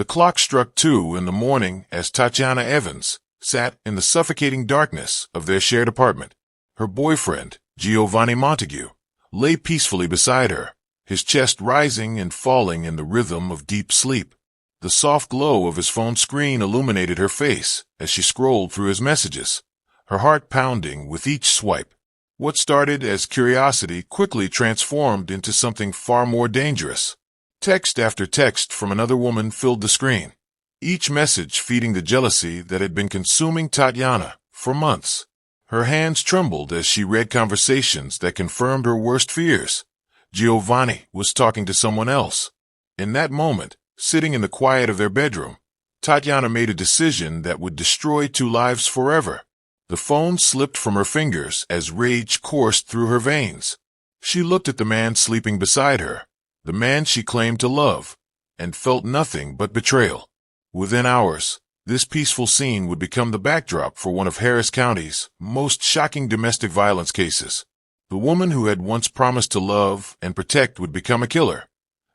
The clock struck 2 in the morning as Tatiana Evans sat in the suffocating darkness of their shared apartment. Her boyfriend, Giovanni Montague, lay peacefully beside her, his chest rising and falling in the rhythm of deep sleep. The soft glow of his phone screen illuminated her face as she scrolled through his messages, her heart pounding with each swipe. What started as curiosity quickly transformed into something far more dangerous. Text after text from another woman filled the screen, each message feeding the jealousy that had been consuming Tatiana for months. Her hands trembled as she read conversations that confirmed her worst fears. Giovanni was talking to someone else. In that moment, sitting in the quiet of their bedroom, Tatiana made a decision that would destroy two lives forever. The phone slipped from her fingers as rage coursed through her veins. She looked at the man sleeping beside her, the man she claimed to love, and felt nothing but betrayal. Within hours, this peaceful scene would become the backdrop for one of Harris County's most shocking domestic violence cases. The woman who had once promised to love and protect would become a killer,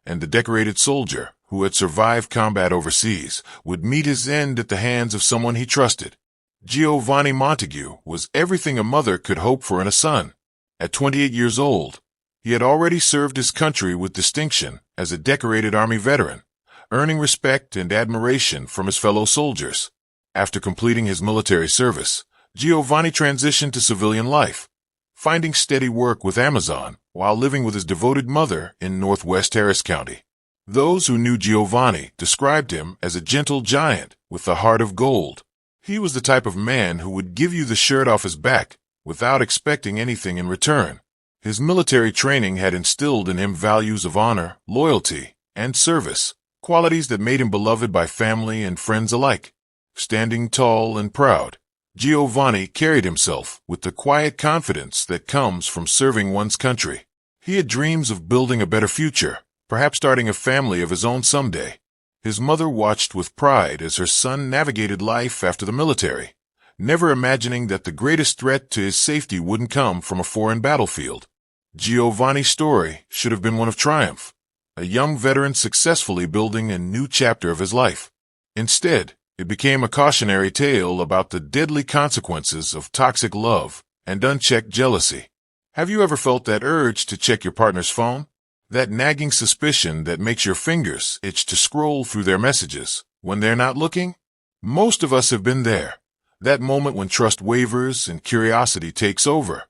and the decorated soldier who had survived combat overseas would meet his end at the hands of someone he trusted. Giovanni Montague was everything a mother could hope for in a son. At 28 years old, he had already served his country with distinction as a decorated Army veteran, earning respect and admiration from his fellow soldiers. After completing his military service, Giovanni transitioned to civilian life, finding steady work with Amazon while living with his devoted mother in northwest Harris County. Those who knew Giovanni described him as a gentle giant with a heart of gold. He was the type of man who would give you the shirt off his back without expecting anything in return. His military training had instilled in him values of honor, loyalty, and service, qualities that made him beloved by family and friends alike. Standing tall and proud, Giovanni carried himself with the quiet confidence that comes from serving one's country. He had dreams of building a better future, perhaps starting a family of his own someday. His mother watched with pride as her son navigated life after the military, never imagining that the greatest threat to his safety wouldn't come from a foreign battlefield. Giovanni's story should have been one of triumph, a young veteran successfully building a new chapter of his life. Instead, it became a cautionary tale about the deadly consequences of toxic love and unchecked jealousy. Have you ever felt that urge to check your partner's phone? That nagging suspicion that makes your fingers itch to scroll through their messages when they're not looking? Most of us have been there. That moment when trust wavers and curiosity takes over.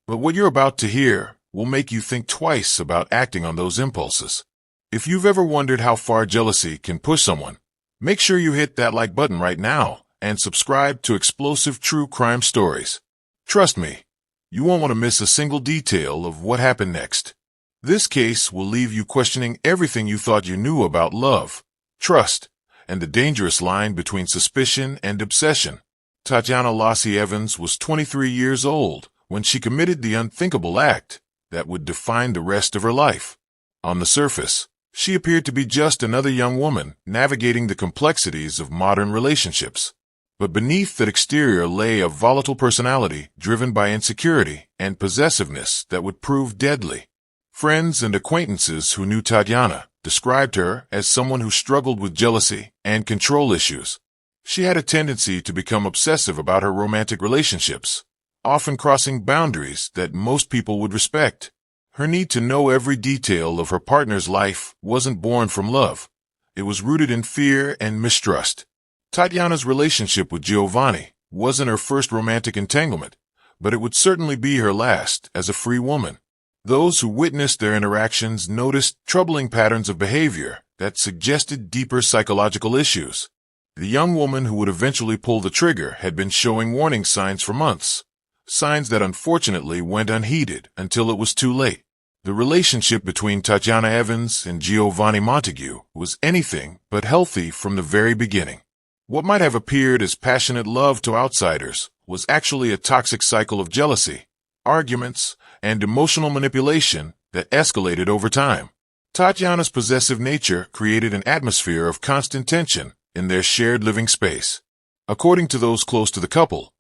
But what you're about to hear will make you think twice about acting on those impulses. If you've ever wondered how far jealousy can push someone, make sure you hit that like button right now and subscribe to explosive true crime stories. Trust me, you won't want to miss a single detail of what happened next. This case will leave you questioning everything you thought you knew about love, trust, and the dangerous line between suspicion and obsession. Tatiana Lassie Evans was 23 years old when she committed the unthinkable act that would define the rest of her life. On the surface, she appeared to be just another young woman navigating the complexities of modern relationships. But beneath that exterior lay a volatile personality driven by insecurity and possessiveness that would prove deadly. Friends and acquaintances who knew Tatiana described her as someone who struggled with jealousy and control issues. She had a tendency to become obsessive about her romantic relationships, often crossing boundaries that most people would respect. Her need to know every detail of her partner's life wasn't born from love. It was rooted in fear and mistrust. Tatiana's relationship with Giovanni wasn't her first romantic entanglement, but it would certainly be her last as a free woman. Those who witnessed their interactions noticed troubling patterns of behavior that suggested deeper psychological issues. The young woman who would eventually pull the trigger had been showing warning signs for months, signs that unfortunately went unheeded until it was too late. The relationship between Tatiana Evans and Giovanni Montague was anything but healthy from the very beginning. What might have appeared as passionate love to outsiders was actually a toxic cycle of jealousy, arguments, and emotional manipulation that escalated over time. Tatiana's possessive nature created an atmosphere of constant tension in their shared living space. According to those close to the couple,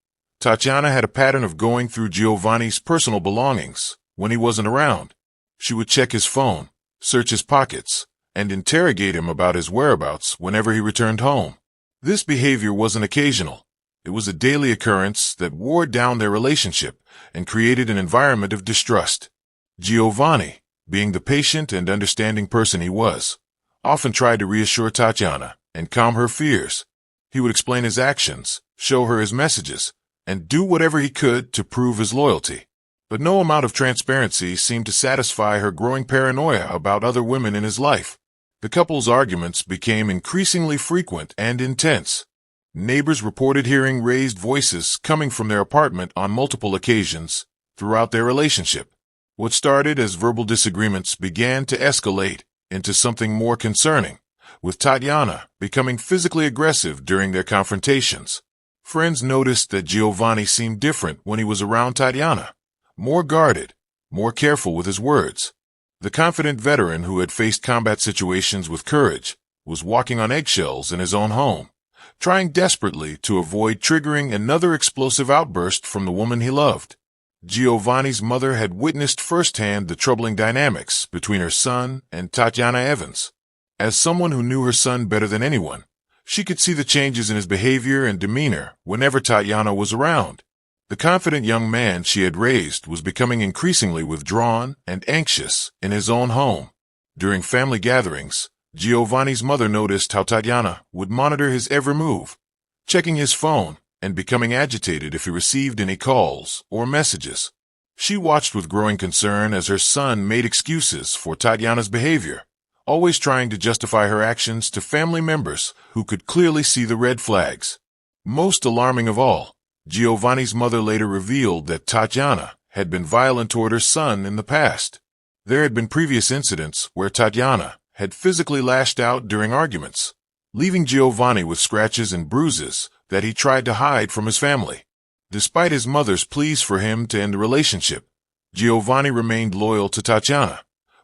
Tatiana had a pattern of going through Giovanni's personal belongings when he wasn't around. She would check his phone, search his pockets, and interrogate him about his whereabouts whenever he returned home. This behavior wasn't occasional. It was a daily occurrence that wore down their relationship and created an environment of distrust. Giovanni, being the patient and understanding person he was, often tried to reassure Tatiana and calm her fears. He would explain his actions, show her his messages, and do whatever he could to prove his loyalty. But no amount of transparency seemed to satisfy her growing paranoia about other women in his life. The couple's arguments became increasingly frequent and intense. Neighbors reported hearing raised voices coming from their apartment on multiple occasions throughout their relationship. What started as verbal disagreements began to escalate into something more concerning, with Tatiana becoming physically aggressive during their confrontations. Friends noticed that Giovanni seemed different when he was around Tatiana, more guarded, more careful with his words. The confident veteran who had faced combat situations with courage was walking on eggshells in his own home, trying desperately to avoid triggering another explosive outburst from the woman he loved. Giovanni's mother had witnessed firsthand the troubling dynamics between her son and Tatiana Evans. As someone who knew her son better than anyone, she could see the changes in his behavior and demeanor whenever Tatiana was around. The confident young man she had raised was becoming increasingly withdrawn and anxious in his own home. During family gatherings, Giovanni's mother noticed how Tatiana would monitor his every move, checking his phone and becoming agitated if he received any calls or messages. She watched with growing concern as her son made excuses for Tatiana's behavior, always trying to justify her actions to family members who could clearly see the red flags. Most alarming of all, Giovanni's mother later revealed that Tatiana had been violent toward her son in the past. There had been previous incidents where Tatiana had physically lashed out during arguments, leaving Giovanni with scratches and bruises that he tried to hide from his family. Despite his mother's pleas for him to end the relationship, Giovanni remained loyal to Tatiana,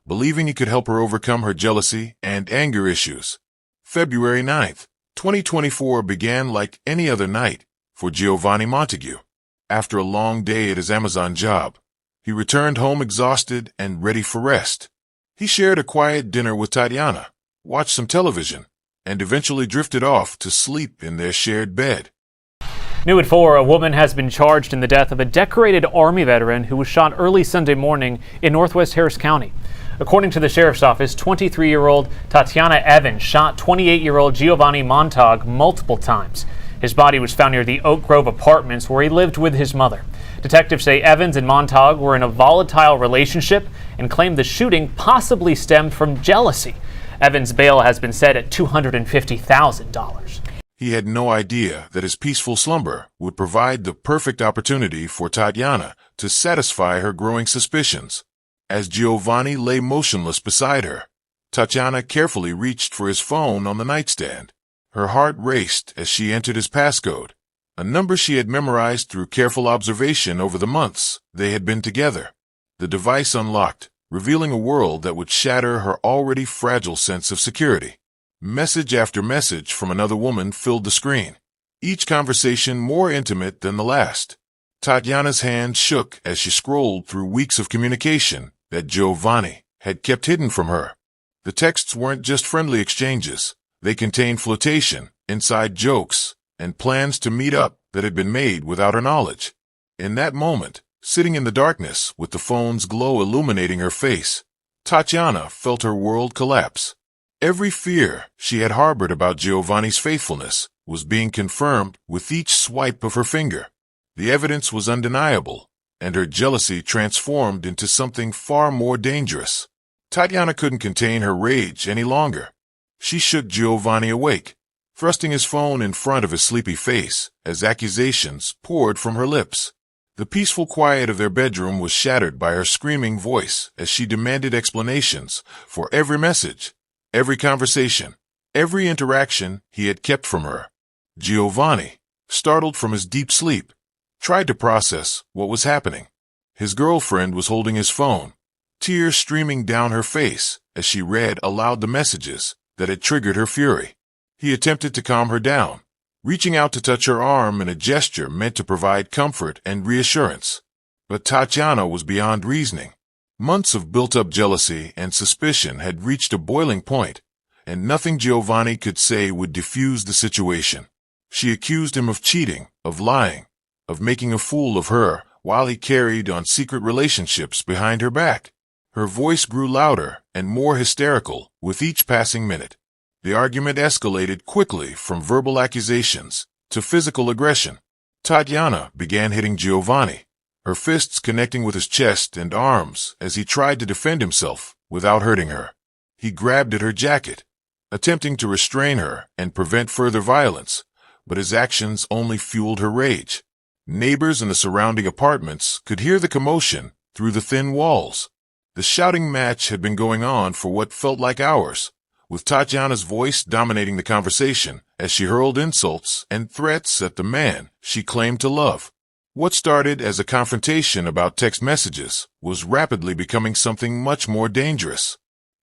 believing he could help her overcome her jealousy and anger issues. February 9, 2024 began like any other night for Giovanni Montague. After a long day at his Amazon job, he returned home exhausted and ready for rest. He shared a quiet dinner with Tatiana, watched some television, and eventually drifted off to sleep in their shared bed. New at 4, a woman has been charged in the death of a decorated Army veteran who was shot early Sunday morning in northwest Harris County. According to the sheriff's office, 23-year-old Tatiana Evans shot 28-year-old Giovanni Montague multiple times. His body was found near the Oak Grove apartments where he lived with his mother. Detectives say Evans and Montague were in a volatile relationship and claim the shooting possibly stemmed from jealousy. Evans' bail has been set at $250,000. He had no idea that his peaceful slumber would provide the perfect opportunity for Tatiana to satisfy her growing suspicions. As Giovanni lay motionless beside her, Tatiana carefully reached for his phone on the nightstand. Her heart raced as she entered his passcode, a number she had memorized through careful observation over the months they had been together. The device unlocked, revealing a world that would shatter her already fragile sense of security. Message after message from another woman filled the screen, each conversation more intimate than the last. Tatiana's hand shook as she scrolled through weeks of communication that Giovanni had kept hidden from her. The texts weren't just friendly exchanges. They contained flirtation, inside jokes, and plans to meet up that had been made without her knowledge. In that moment, sitting in the darkness with the phone's glow illuminating her face, Tatiana felt her world collapse. Every fear she had harbored about Giovanni's faithfulness was being confirmed with each swipe of her finger. The evidence was undeniable, and her jealousy transformed into something far more dangerous. Tatiana couldn't contain her rage any longer. She shook Giovanni awake, thrusting his phone in front of his sleepy face as accusations poured from her lips. The peaceful quiet of their bedroom was shattered by her screaming voice as she demanded explanations for every message, every conversation, every interaction he had kept from her. Giovanni, startled from his deep sleep, tried to process what was happening. His girlfriend was holding his phone, tears streaming down her face as she read aloud the messages that had triggered her fury. He attempted to calm her down, reaching out to touch her arm in a gesture meant to provide comfort and reassurance. But Tatiana was beyond reasoning. Months of built-up jealousy and suspicion had reached a boiling point, and nothing Giovanni could say would diffuse the situation. She accused him of cheating, of lying, of making a fool of her, while he carried on secret relationships behind her back. Her voice grew louder and more hysterical with each passing minute. The argument escalated quickly from verbal accusations to physical aggression. Tatiana began hitting Giovanni, her fists connecting with his chest and arms as he tried to defend himself without hurting her. He grabbed at her jacket, attempting to restrain her and prevent further violence, but his actions only fueled her rage. Neighbors in the surrounding apartments could hear the commotion through the thin walls. The shouting match had been going on for what felt like hours, with Tatiana's voice dominating the conversation as she hurled insults and threats at the man she claimed to love. What started as a confrontation about text messages was rapidly becoming something much more dangerous.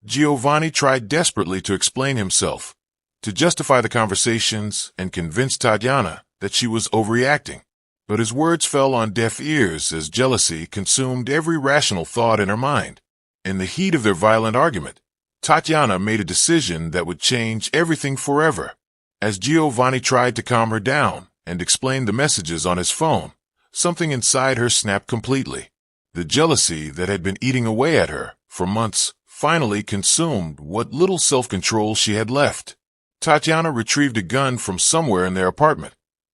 Giovanni tried desperately to explain himself, to justify the conversations and convince Tatiana that she was overreacting. But his words fell on deaf ears as jealousy consumed every rational thought in her mind. In the heat of their violent argument, Tatiana made a decision that would change everything forever. As Giovanni tried to calm her down and explain the messages on his phone, something inside her snapped completely. The jealousy that had been eating away at her for months finally consumed what little self-control she had left. Tatiana retrieved a gun from somewhere in their apartment,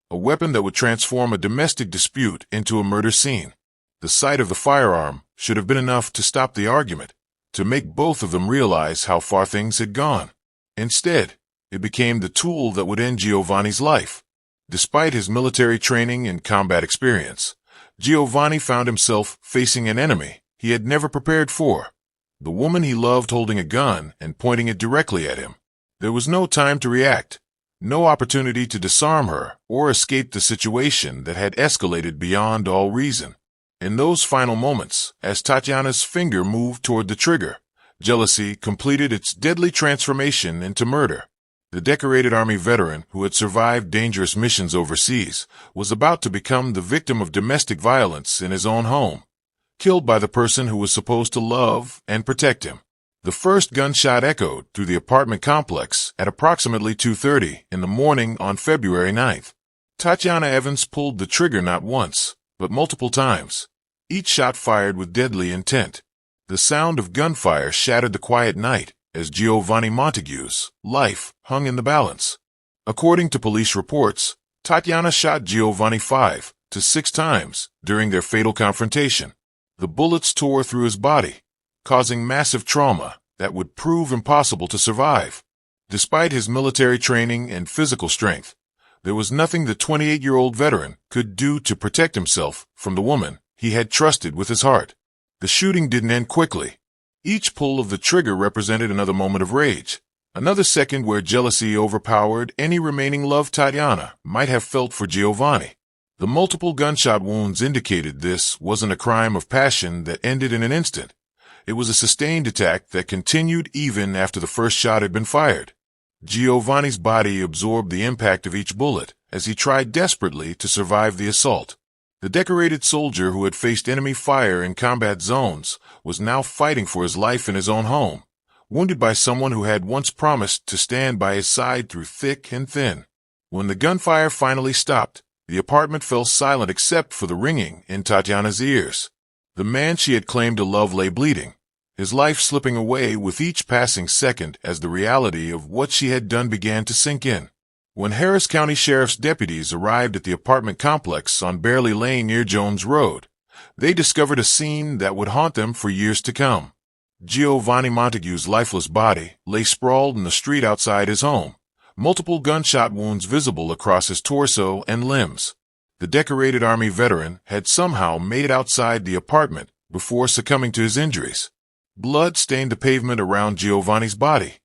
a weapon that would transform a domestic dispute into a murder scene. The sight of the firearm should have been enough to stop the argument, to make both of them realize how far things had gone. Instead, it became the tool that would end Giovanni's life. Despite his military training and combat experience, Giovanni found himself facing an enemy he had never prepared for. The woman he loved holding a gun and pointing it directly at him. There was no time to react, no opportunity to disarm her or escape the situation that had escalated beyond all reason. In those final moments, as Tatiana's finger moved toward the trigger, jealousy completed its deadly transformation into murder. The decorated Army veteran who had survived dangerous missions overseas was about to become the victim of domestic violence in his own home, killed by the person who was supposed to love and protect him. The first gunshot echoed through the apartment complex at approximately 2:30 in the morning on February 9th. Tatiana Evans pulled the trigger not once, but multiple times, each shot fired with deadly intent. The sound of gunfire shattered the quiet night as Giovanni Montague's life hung in the balance. According to police reports, Tatiana shot Giovanni 5 to 6 times during their fatal confrontation. The bullets tore through his body, causing massive trauma that would prove impossible to survive. Despite his military training and physical strength, there was nothing the 28-year-old veteran could do to protect himself from the woman he had trusted with his heart. The shooting didn't end quickly. Each pull of the trigger represented another moment of rage, another second where jealousy overpowered any remaining love Tatiana might have felt for Giovanni. The multiple gunshot wounds indicated this wasn't a crime of passion that ended in an instant. It was a sustained attack that continued even after the first shot had been fired. Giovanni's body absorbed the impact of each bullet as he tried desperately to survive the assault. The decorated soldier who had faced enemy fire in combat zones was now fighting for his life in his own home, wounded by someone who had once promised to stand by his side through thick and thin. When the gunfire finally stopped, the apartment fell silent except for the ringing in Tatiana's ears. The man she had claimed to love lay bleeding, his life slipping away with each passing second as the reality of what she had done began to sink in. When Harris County Sheriff's deputies arrived at the apartment complex on Bearley Lane near Jones Road, they discovered a scene that would haunt them for years to come. Giovanni Montague's lifeless body lay sprawled in the street outside his home, multiple gunshot wounds visible across his torso and limbs. The decorated Army veteran had somehow made it outside the apartment before succumbing to his injuries. Blood stained the pavement around Giovanni's body,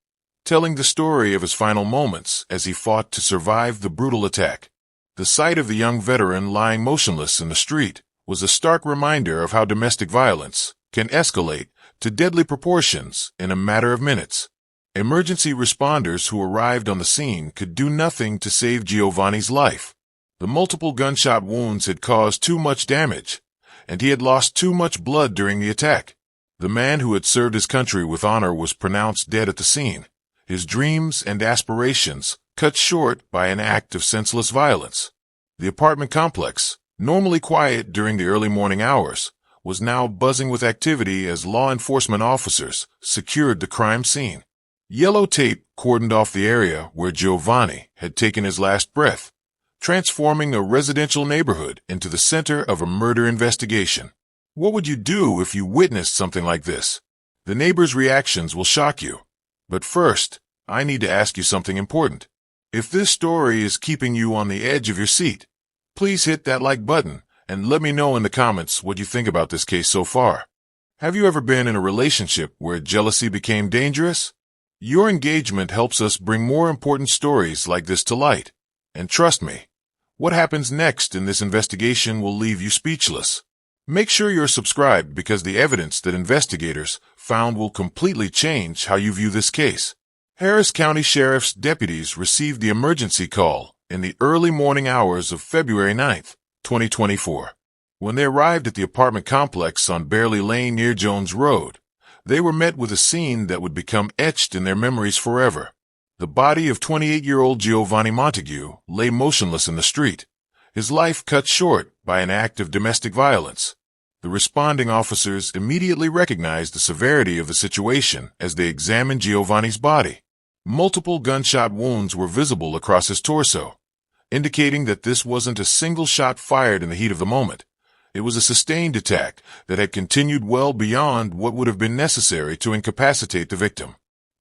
telling the story of his final moments as he fought to survive the brutal attack. The sight of the young veteran lying motionless in the street was a stark reminder of how domestic violence can escalate to deadly proportions in a matter of minutes. Emergency responders who arrived on the scene could do nothing to save Giovanni's life. The multiple gunshot wounds had caused too much damage, and he had lost too much blood during the attack. The man who had served his country with honor was pronounced dead at the scene, his dreams and aspirations cut short by an act of senseless violence. The apartment complex, normally quiet during the early morning hours, was now buzzing with activity as law enforcement officers secured the crime scene. Yellow tape cordoned off the area where Giovanni had taken his last breath, transforming a residential neighborhood into the center of a murder investigation. What would you do if you witnessed something like this? The neighbors' reactions will shock you. But first, I need to ask you something important. If this story is keeping you on the edge of your seat, please hit that like button and let me know in the comments what you think about this case so far. Have you ever been in a relationship where jealousy became dangerous? Your engagement helps us bring more important stories like this to light. And trust me, what happens next in this investigation will leave you speechless. Make sure you're subscribed because the evidence that investigators found will completely change how you view this case. Harris County Sheriff's deputies received the emergency call in the early morning hours of February 9, 2024. When they arrived at the apartment complex on Bearley Lane near Jones Road, they were met with a scene that would become etched in their memories forever. The body of 28-year-old Giovanni Montague lay motionless in the street, his life cut short by an act of domestic violence. The responding officers immediately recognized the severity of the situation as they examined Giovanni's body. Multiple gunshot wounds were visible across his torso, indicating that this wasn't a single shot fired in the heat of the moment. It was a sustained attack that had continued well beyond what would have been necessary to incapacitate the victim.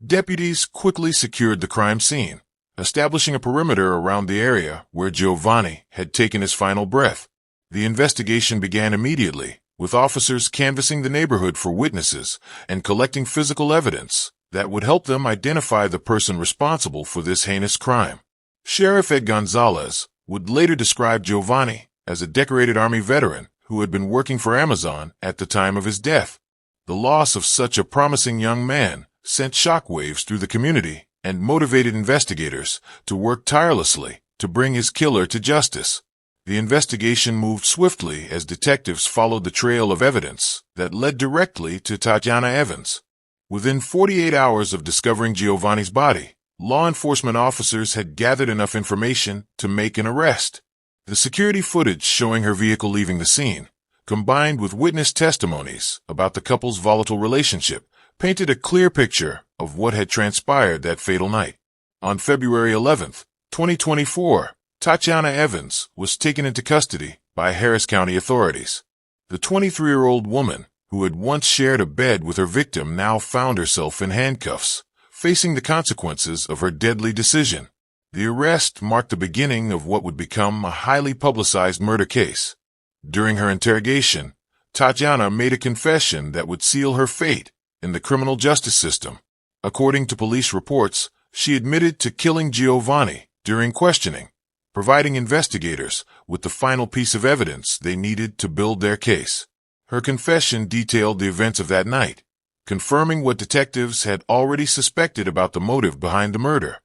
Deputies quickly secured the crime scene, establishing a perimeter around the area where Giovanni had taken his final breath. The investigation began immediately, with officers canvassing the neighborhood for witnesses and collecting physical evidence that would help them identify the person responsible for this heinous crime. Sheriff Ed Gonzalez would later describe Giovanni as a decorated Army veteran who had been working for Amazon at the time of his death. The loss of such a promising young man sent shockwaves through the community and motivated investigators to work tirelessly to bring his killer to justice. The investigation moved swiftly as detectives followed the trail of evidence that led directly to Tatiana Evans. Within 48 hours of discovering Giovanni's body, law enforcement officers had gathered enough information to make an arrest. The security footage showing her vehicle leaving the scene, combined with witness testimonies about the couple's volatile relationship, painted a clear picture of what had transpired that fatal night. On February 11, 2024, Tatiana Evans was taken into custody by Harris County authorities. The 23-year-old woman, who had once shared a bed with her victim, now found herself in handcuffs, facing the consequences of her deadly decision. The arrest marked the beginning of what would become a highly publicized murder case. During her interrogation, Tatiana made a confession that would seal her fate in the criminal justice system. According to police reports, she admitted to killing Giovanni during questioning, providing investigators with the final piece of evidence they needed to build their case. Her confession detailed the events of that night, confirming what detectives had already suspected about the motive behind the murder.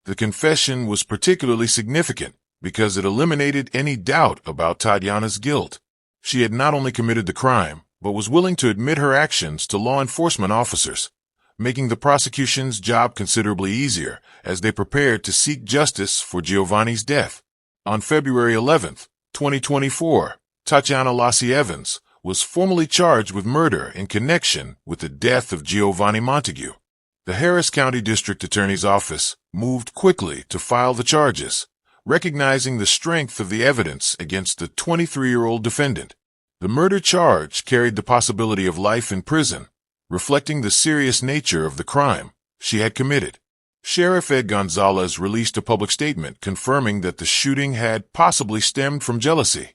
The confession was particularly significant because it eliminated any doubt about Tatiana's guilt. She had not only committed the crime, but was willing to admit her actions to law enforcement officers, making the prosecution's job considerably easier as they prepared to seek justice for Giovanni's death. On February 11, 2024, Tatiana Lassie Evans was formally charged with murder in connection with the death of Giovanni Montague. The Harris County District Attorney's Office moved quickly to file the charges, recognizing the strength of the evidence against the 23-year-old defendant. The murder charge carried the possibility of life in prison, reflecting the serious nature of the crime she had committed. Sheriff Ed Gonzalez released a public statement confirming that the shooting had possibly stemmed from jealousy,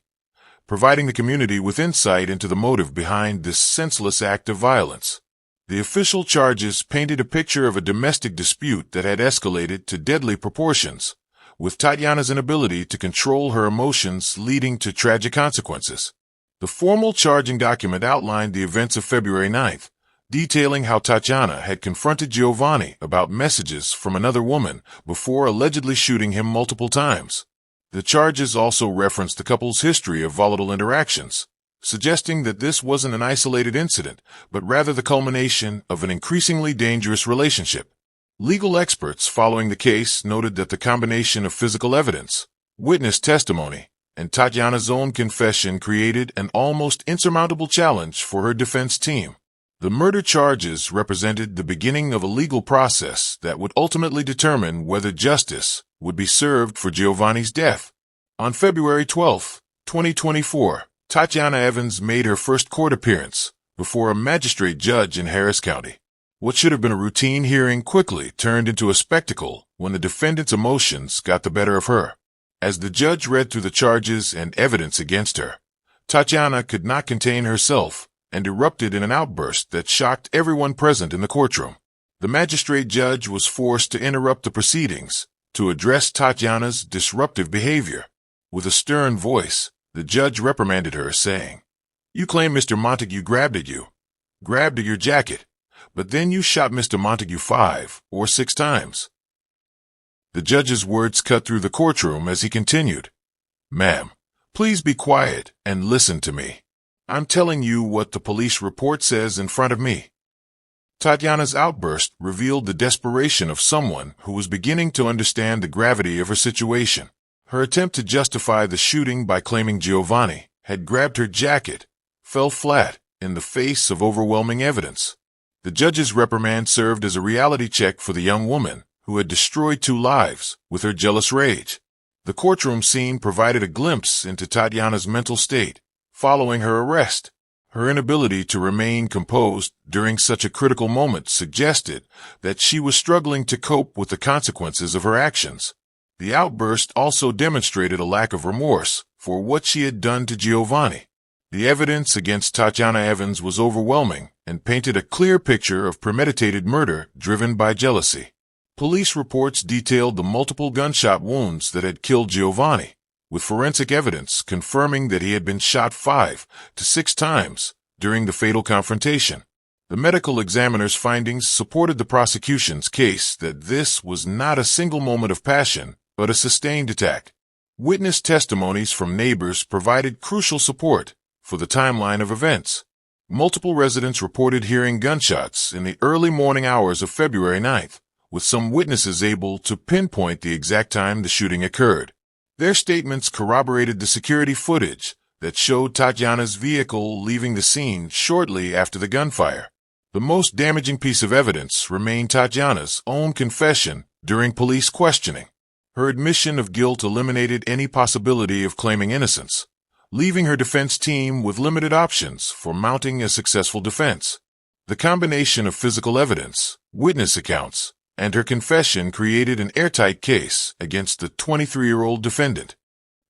providing the community with insight into the motive behind this senseless act of violence. The official charges painted a picture of a domestic dispute that had escalated to deadly proportions, with Tatiana's inability to control her emotions leading to tragic consequences. The formal charging document outlined the events of February 9th, detailing how Tatiana had confronted Giovanni about messages from another woman before allegedly shooting him multiple times. The charges also referenced the couple's history of volatile interactions, suggesting that this wasn't an isolated incident, but rather the culmination of an increasingly dangerous relationship. Legal experts following the case noted that the combination of physical evidence, witness testimony, and Tatiana's own confession created an almost insurmountable challenge for her defense team. The murder charges represented the beginning of a legal process that would ultimately determine whether justice would be served for Giovanni's death. On February 12, 2024, Tatiana Evans made her first court appearance before a magistrate judge in Harris County. What should have been a routine hearing quickly turned into a spectacle when the defendant's emotions got the better of her. As the judge read through the charges and evidence against her, Tatiana could not contain herself and erupted in an outburst that shocked everyone present in the courtroom. The magistrate judge was forced to interrupt the proceedings to address Tatiana's disruptive behavior. With a stern voice, the judge reprimanded her, saying, "You claim Mr. Montague grabbed at your jacket, but then you shot Mr. Montague 5 or 6 times. The judge's words cut through the courtroom as he continued, "Ma'am, please be quiet and listen to me. I'm telling you what the police report says in front of me." Tatiana's outburst revealed the desperation of someone who was beginning to understand the gravity of her situation. Her attempt to justify the shooting by claiming Giovanni had grabbed her jacket fell flat in the face of overwhelming evidence. The judge's reprimand served as a reality check for the young woman who had destroyed 2 lives with her jealous rage. The courtroom scene provided a glimpse into Tatiana's mental state following her arrest. Her inability to remain composed during such a critical moment suggested that she was struggling to cope with the consequences of her actions. The outburst also demonstrated a lack of remorse for what she had done to Giovanni. The evidence against Tatiana Evans was overwhelming and painted a clear picture of premeditated murder driven by jealousy. Police reports detailed the multiple gunshot wounds that had killed Giovanni, with forensic evidence confirming that he had been shot 5 to 6 times during the fatal confrontation. The medical examiner's findings supported the prosecution's case that this was not a single moment of passion, but a sustained attack. Witness testimonies from neighbors provided crucial support for the timeline of events. Multiple residents reported hearing gunshots in the early morning hours of February 9th, with some witnesses able to pinpoint the exact time the shooting occurred. Their statements corroborated the security footage that showed Tatiana's vehicle leaving the scene shortly after the gunfire. The most damaging piece of evidence remained Tatiana's own confession during police questioning. Her admission of guilt eliminated any possibility of claiming innocence, leaving her defense team with limited options for mounting a successful defense. The combination of physical evidence, witness accounts, and her confession created an airtight case against the 23-year-old defendant.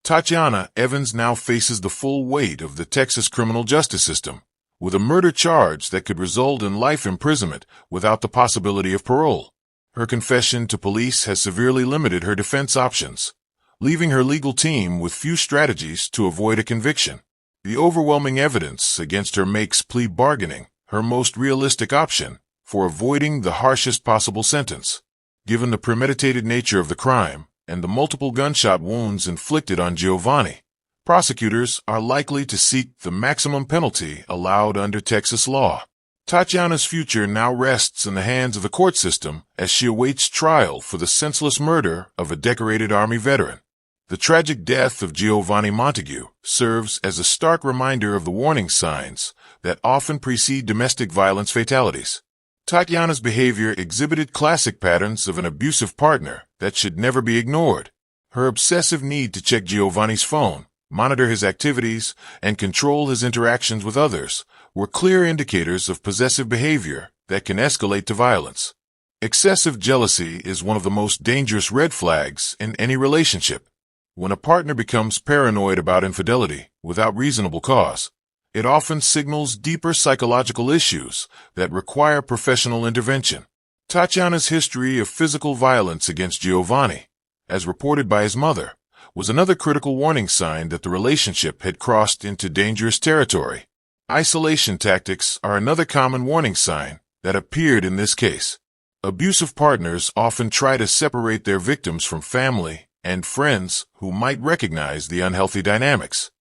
Tatiana Evans now faces the full weight of the Texas criminal justice system, with a murder charge that could result in life imprisonment without the possibility of parole. Her confession to police has severely limited her defense options, leaving her legal team with few strategies to avoid a conviction. The overwhelming evidence against her makes plea bargaining her most realistic option for avoiding the harshest possible sentence. Given the premeditated nature of the crime and the multiple gunshot wounds inflicted on Giovanni, prosecutors are likely to seek the maximum penalty allowed under Texas law. Tatiana's future now rests in the hands of the court system as she awaits trial for the senseless murder of a decorated Army veteran. The tragic death of Giovanni Montague serves as a stark reminder of the warning signs that often precede domestic violence fatalities. Tatiana's behavior exhibited classic patterns of an abusive partner that should never be ignored. Her obsessive need to check Giovanni's phone, monitor his activities, and control his interactions with others were clear indicators of possessive behavior that can escalate to violence. Excessive jealousy is one of the most dangerous red flags in any relationship. When a partner becomes paranoid about infidelity without reasonable cause, it often signals deeper psychological issues that require professional intervention. Tatiana's history of physical violence against Giovanni, as reported by his mother, was another critical warning sign that the relationship had crossed into dangerous territory. Isolation tactics are another common warning sign that appeared in this case. Abusive partners often try to separate their victims from family and friends who might recognize the unhealthy dynamics.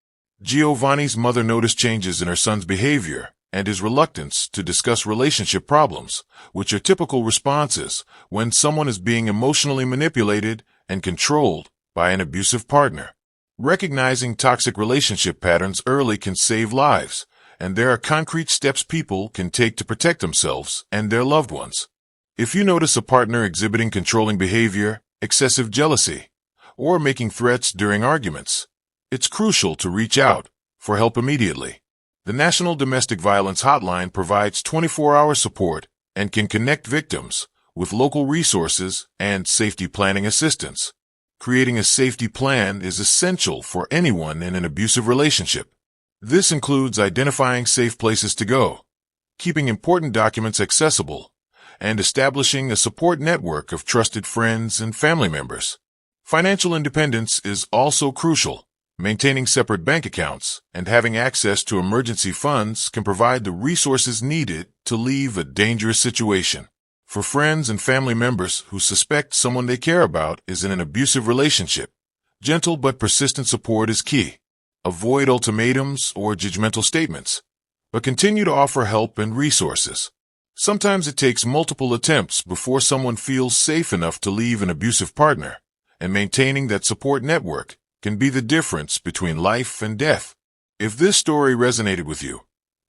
Giovanni's mother noticed changes in her son's behavior and his reluctance to discuss relationship problems, which are typical responses when someone is being emotionally manipulated and controlled by an abusive partner. Recognizing toxic relationship patterns early can save lives, and there are concrete steps people can take to protect themselves and their loved ones. If you notice a partner exhibiting controlling behavior, excessive jealousy, or making threats during arguments, it's crucial to reach out for help immediately. The National Domestic Violence Hotline provides 24-hour support and can connect victims with local resources and safety planning assistance. Creating a safety plan is essential for anyone in an abusive relationship. This includes identifying safe places to go, keeping important documents accessible, and establishing a support network of trusted friends and family members. Financial independence is also crucial. Maintaining separate bank accounts and having access to emergency funds can provide the resources needed to leave a dangerous situation. For friends and family members who suspect someone they care about is in an abusive relationship, gentle but persistent support is key. Avoid ultimatums or judgmental statements, but continue to offer help and resources. Sometimes it takes multiple attempts before someone feels safe enough to leave an abusive partner, and maintaining that support network can be the difference between life and death. If this story resonated with you,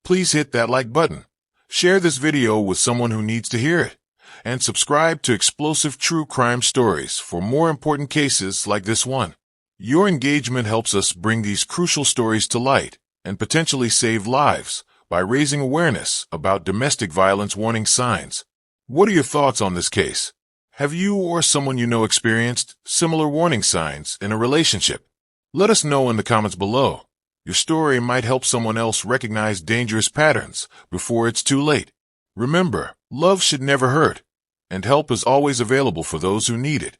please hit that like button, share this video with someone who needs to hear it, and subscribe to Explosive True Crime Stories for more important cases like this one. Your engagement helps us bring these crucial stories to light and potentially save lives by raising awareness about domestic violence warning signs. What are your thoughts on this case? Have you or someone you know experienced similar warning signs in a relationship? Let us know in the comments below. Your story might help someone else recognize dangerous patterns before it's too late. Remember, love should never hurt, and help is always available for those who need it.